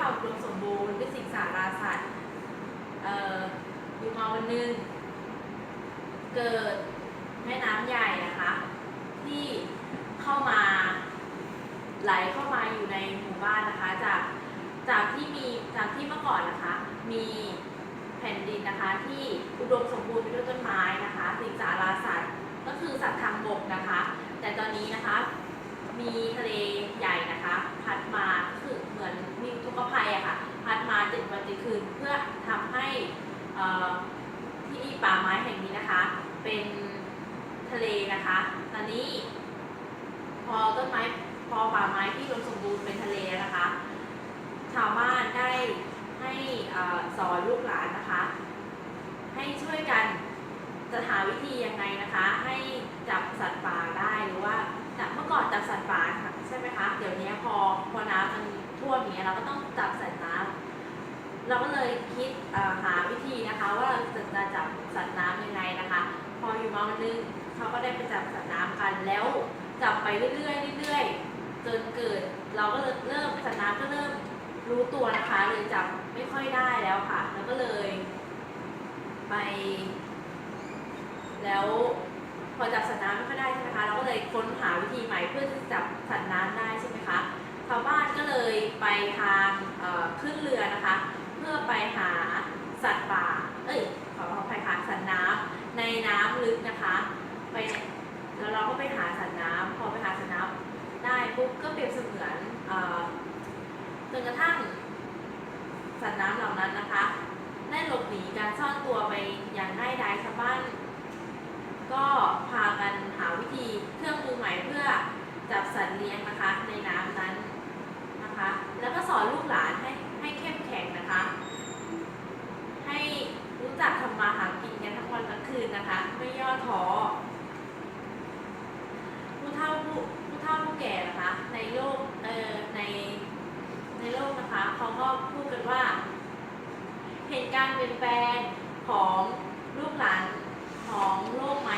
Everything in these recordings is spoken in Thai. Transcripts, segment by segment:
ความอุดมสมบูรณ์ด้วยสิ่งสาราสัตว์อยู่มาวันหนึ่งเกิดแม่น้ำใหญ่นะคะที่เข้ามาไหลเข้ามาอยู่ในหมู่บ้านนะคะจากที่เมื่อก่อนนะคะมีแผ่นดินนะคะที่อุดมสมบูรณ์ไปด้วยต้นไม้นะคะสิ่งสาราสัตว์ก็คือสัตว์ทางบกนะคะแต่ตอนนี้นะคะมีทะเลใหญ่นะคะพัดมาคือเหมือนมีอุทกภัยอะค่ะพัดมา7 วัน 7 คืนเพื่อทำให้ที่ป่าไม้แห่งนี้นะคะเป็นทะเลนะคะตอนนี้พอป่าไม้ที่อุดมสมบูรณ์เป็นทะเลนะคะชาวบ้านได้ให้สอนลูกหลานนะคะให้ช่วยกันจะหาวิธียังไงนะคะให้จับสัตว์ป่าได้หรือว่าเมื่อก่อนจับสัตว์ป่าใช่ไหมคะเดี๋ยวนี้พอน้ำมันท่วมอย่างเงี้ยเราก็ต้องจับสัตว์น้ำเราก็เลยคิดหาวิธีนะคะว่าเราจะจับสัตว์น้ำยังไงนะคะพออยู่มาวันนึงเขาก็ได้ไปจับสัตว์น้ำกันแล้วจับไปเรื่อยๆจนเกิดเราก็เริ่มสัตว์น้ำก็เริ่มรู้ตัวนะคะเลยจับไม่ค่อยได้แล้วค่ะแล้วก็เลยไปแล้วพอจับสัตว์น้ำไม่ค่อยได้ใช่ไหมคะเราก็เลยค้นหาวิธีใหม่เพื่อที่จะจับสัตว์น้ำได้ใช่ไหมคะชาวบ้านก็เลยไปทางขึ้นเรือนะคะเพื่อไปหาสัตว์ป่าขออภัยค่ะสัตว์น้ำในน้ำลึกนะคะไปแล้วเราก็ไปหาสัตว์น้ำพอไปหาสัตว์น้ำได้ปุ๊บก็เปรียบเสมือนจนกระทั่งสัตว์น้ำเหล่านั้นนะคะได้หลบหนีการซ่อนตัวไปอย่างง่ายดายชาวบ้านก็พากันหาวิธีเครื่องมือใหม่เพื่อจับสัตว์เลี้ยงนะคะในน้ำนั้นนะคะแล้วก็สอนลูกหลานให้เข้มแข็งนะคะให้รู้จักทำมาหากินกันทั้งวันทั้งคืนนะคะไม่ย่อท้อผู้เฒ่าผู้แก่นะคะในโลกในโลกนะคะเขาก็พูดกันว่าเห็นการเปลี่ยนแปลงของลูกหลานของโลกไหม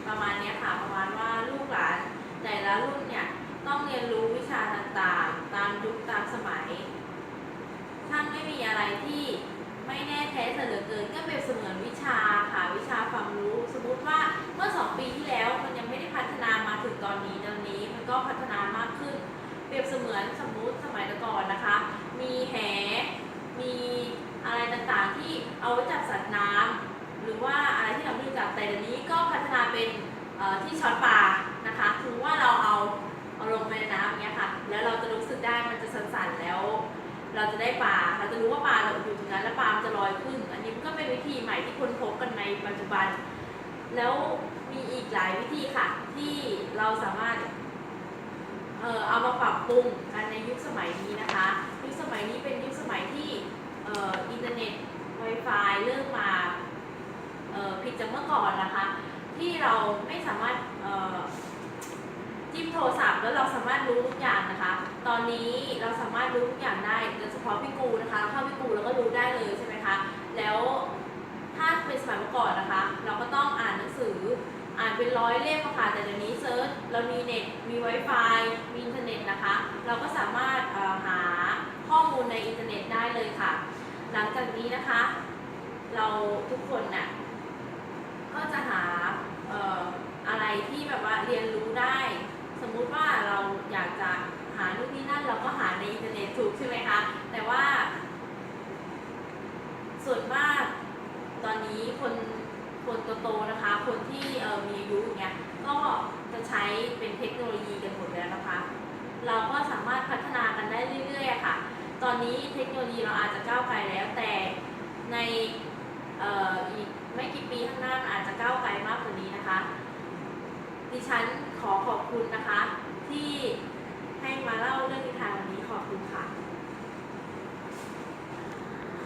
ประมาณนี้ค่ะประมาณว่าลูกหลานแต่ละรุ่นเนี่ยต้องเรียนรู้วิชาต่างๆตามยุคตามสมัยท่านไม่มีอะไรที่ไม่แน่แท้เสเหลือเกินก็เป็นเสมือนวิชาค่ะวิชาความรู้สมมุติว่าเมื่อ2 ปีที่แล้วมันยังไม่ได้พัฒนามาถึงตอนนี้มันก็พัฒนามากขึ้นเปรียบเสมือนสมมุติสมัยก่อนนะคะมีแหมีอะไรต่างๆที่เอาไว้จับสัตว์น้ำหรือว่าอะไรที่เราไม่รู้จักแต่เดี๋ยวนี้ก็พัฒนาเป็นที่ช็อตปลานะคะถือว่าเราเอาลงไปในน้ำอย่างเงี้ยค่ะแล้วเราจะรู้สึกได้มันจะสั่นๆแล้วเราจะได้ปลาเราจะรู้ว่าปลาเราอยู่ตรงนั้นแล้วปลาจะลอยขึ้นอันนี้ก็เป็นวิธีใหม่ที่ค้นพบกันในปัจจุบันแล้วมีอีกหลายวิธีค่ะที่เราสามารถเอามาปรับปรุงกันในยุคสมัยนี้นะคะยุคสมัยนี้เป็นยุคสมัยที่อินเทอร์เน็ต Wi-Fi เริ่มมาผิดจากเมื่อก่อนนะคะที่เราไม่สามารถจิ้มโทรศัพท์แล้วเราสามารถรู้ทุกอย่างนะคะตอนนี้เราสามารถรู้ทุกอย่างได้โดยเฉพาะพี่กูนะคะเข้าพี่กูแล้วก็รู้ได้เลยใช่ไหมคะแล้วถ้าเป็นสมัยเมื่อก่อนนะคะเราก็ต้องอ่านหนังสืออ่านเป็น100 เล่มค่ะแต่เดี๋ยวนี้เซิร์ชเรามีเน็ตมี Wi-Fi มีอินเทอร์เน็ตนะคะเราก็สามารถหาข้อมูลในอินเทอร์เน็ตได้เลยค่ะหลังจากนี้นะคะเราทุกคนน่ะก็จะหาอะไรที่แบบว่าเรียนรู้ได้สมมุติว่าเราอยากจะหานู่นนี่นั่นเราก็หาในอินเทอร์เน็ตถูกใช่ไหมคะแต่ว่าส่วนมากตอนนี้คนโตๆนะคะคนที่มีอายุอย่างเงี้ยก็จะใช้เป็นเทคโนโลยีกันหมดแล้วนะคะเราก็สามารถพัฒนากันได้เรื่อยๆค่ะตอนนี้เทคโนโลยีเราอาจจะก้าวไกลแล้วแต่ในอีกไม่กี่ปีข้างหน้าอาจจะก้าวไกลมากกว่านี้นะคะดิฉันขอบคุณนะคะที่ให้มาเล่าเรื่องนิทานวันนี้ขอบคุณค่ะ